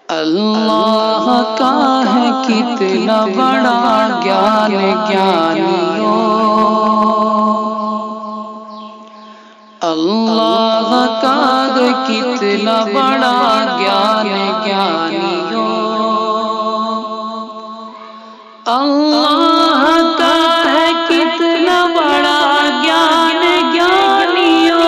اللہ کا ہے کتنا بڑا گیان گیانیوں، اللہ کا ہے کتنا بڑا گیان گیانیوں، اللہ کا ہے کتنا بڑا گیان گیانیوں،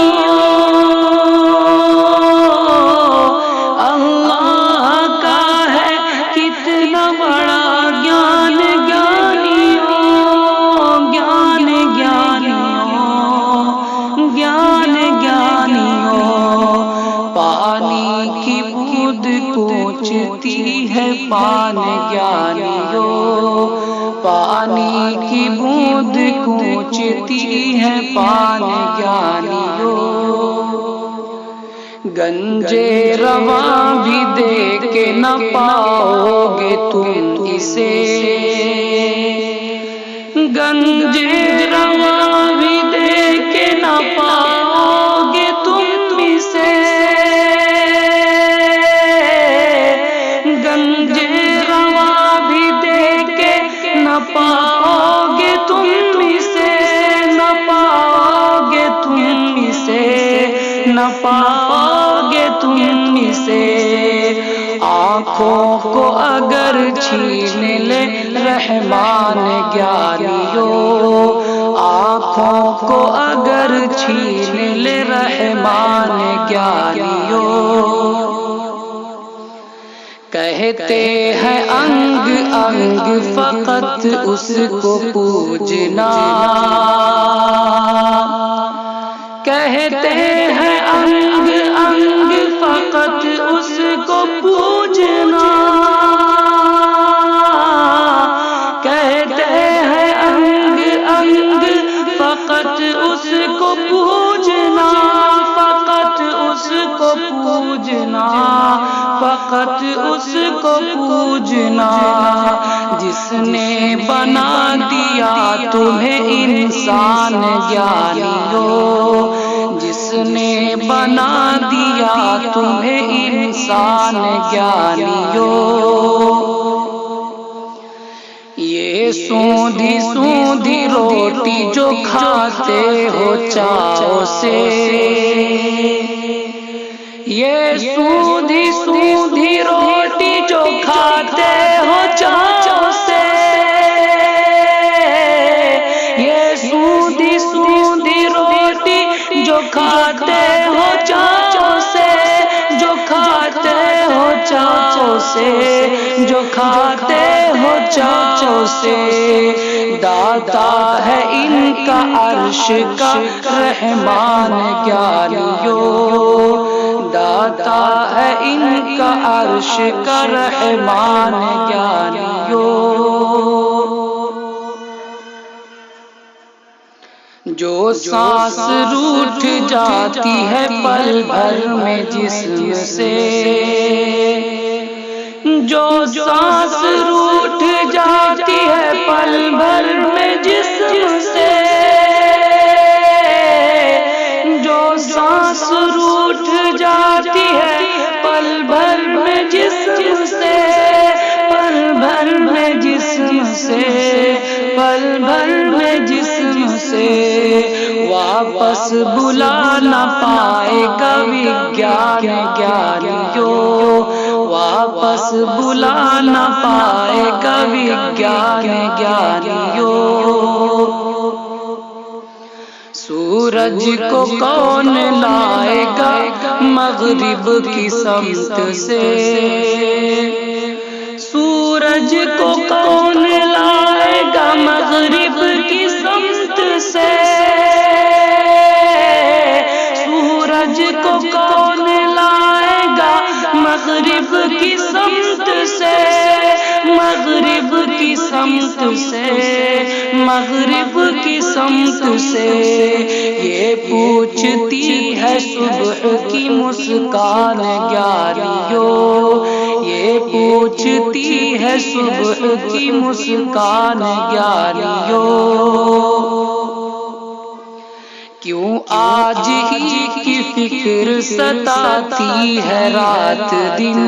اللہ کا ہے کتنا بڑا گیان گیانیوں، گیان گیانیوں، گیان گیانیوں، پانی کی بوند کوچتی ہے پان گیانیوں، پانی کی بوند کوچتی ہے پان گیانیوں، گنجے رواں بھی دیکھ کے نہ پاؤ گے تم اسے، گنجے رواں بھی دیکھ کے نہ پاؤ گے تم اسے، گنجے رواں بھی دیکھ کے نہ پاؤ گے تم اسے، نہ پاؤ گے تم اسے، نہ پاؤ گے تم اسے، آنکھوں کو اگر چھین لے رحمان گیانیوں، آنکھوں کو اگر چھین لے رحمان گیانیوں، کہتے ہیں انگ انگ فقط اس کو پوجنا، کہتے ہیں انگ انگ فقط اس کو پوجنا، کہتے ہیں انگ انگ فقط اس کو پوجنا، فقط اس کو پوجنا، فقط اس کو پوجنا، جس نے بنا دیا تمہیں انسان گیانیوں، جس نے بنا دیا تمہیں انسان گیانیوں، یہ سوندھی سوندھی روٹی جو کھاتے ہو چاؤ سے، یہ سوندھی سوندھی روٹی جو کھاتے ہو چاؤ سے، یہ سوندھی سوندھی روٹی جو کھاتے ہو چاؤ سے، جو کھاتے ہو چاؤ سے، جو کھاتے ہو چاؤ سے، داتا ہے ان کا عرش کا رحمان گیانیوں، داتا ہے ان کا عرش کا رحمان گیانیوں، جو سانس روٹھ جاتی ہے پل بھر میں جسم سے، جو سانس روٹھ جاتی ہے پل بھر میں جسم سے، جو سانس روٹھ جاتی ہے پل بھر میں جسم سے، پل بھر میں جسم سے، پل بھر میں جسم سے، واپس بلا نہ پائے گا وگیان گیانیوں، واپس بلا نہ پائے گا وگیان گیانیوں، سورج کو کون لائے گا مغرب کی سمت سے، سورج کو کون لائے گا مغرب کی سمت سے، سورج کو کون لائے گا مغرب کی سمت سے، مغرب کی سمت سے، مغرب کی سمت سے، یہ پوچھتی ہے صبح کی مسکان گیانیوں، یہ پوچھتی ہے صبح کی مسکان گیانیوں، کیوں آج ہی کی فکر ستاتی ہے رات دن،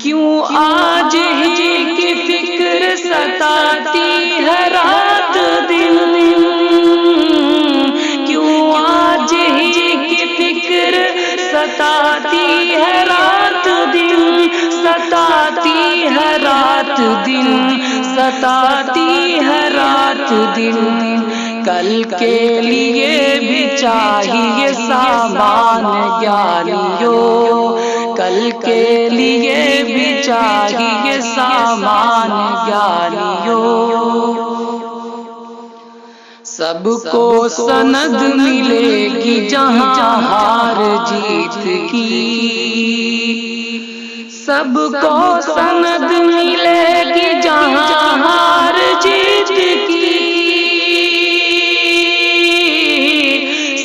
کیوں آج ہی کی فکر ستاتی ہے رات دن، کیوں آج ہی کی فکر ستاتی ہے رات دن، ستاتی ہے رات دن، ستاتی ہے رات دن۔ کل کے لیے بھی چاہیے سامان گیانیوں، کل کے لیے بھی چاہیے سامان گیانیوں۔ سب کو سند ملے گی جہاں ہار جیت کی، سب کو سند ملے گی جہاں ہار جیت کی،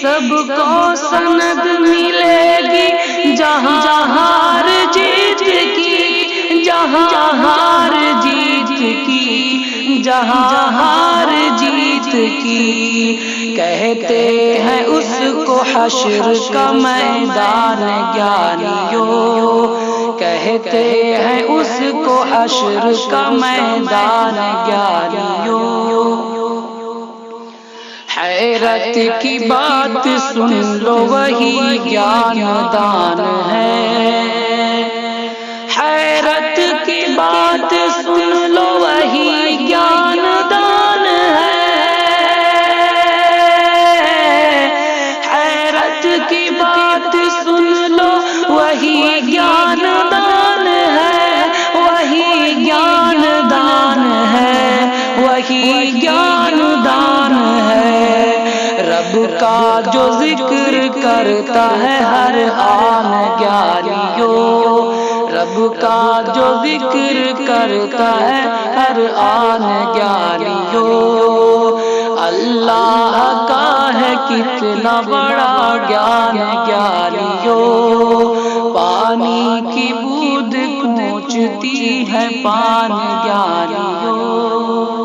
سب کو سند ملے گی جہاں ہار جیت کی، جہاں ہار جیت کی، جہاں ہار جیت کی۔ کہتے ہیں اس کو حشر کا میدان گیانیوں، کہتے ہیں اس کو حشر کا میدان گیانیوں۔ حیرت کی بات سن لو وہی گیان دان ہے، حیرت کی بات سن لو وہی گیان دان ہے، حیرت کی بات سن لو وہی گیان دان ہے، وہی گیان دان ہے، وہی گیان دان ہے۔ رب کا جو ذکر کرتا ہے ہر آن گیانیوں، رب کا جو ذکر کرتا ہے ہر آن گیانیوں۔ اللہ کا ہے کتنا بڑا گیان گیانیوں، پانی کی بوند پہنچتی ہے پان گیانیوں۔